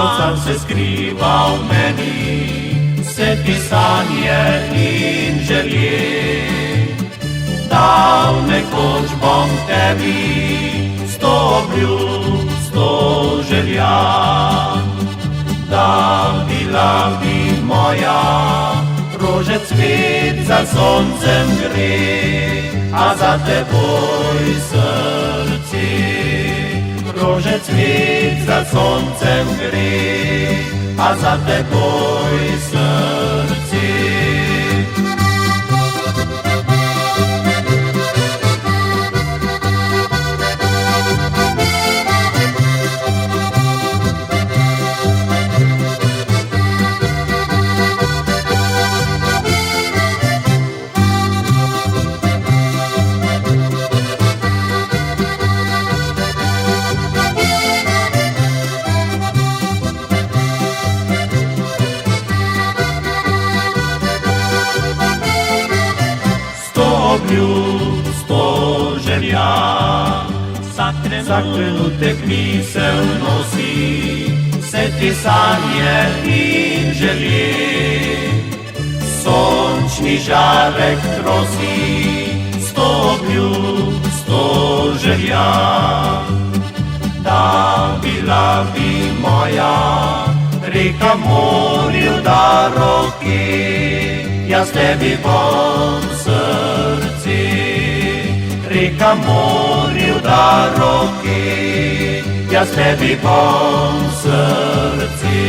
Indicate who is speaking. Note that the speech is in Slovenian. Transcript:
Speaker 1: Ocan se skriva v meni, vse pisanje in želje. Dal nekoč bom tebi 100 obljub, 100 želja, da bila bi moja rože cvet za soncem gre, a za teboj srce. Rože cvet za soncem gre, a za teboj srce. Obljub, 100 želja, vsak trenutek misel nosi, vse ti sanje in želje. Sončni žarek trosi, 100 obljub, 100 želja, da bila bi moja reka morju da roke, jaz tebi bom srce. Reka morju da roke, jaz tebi bom srce.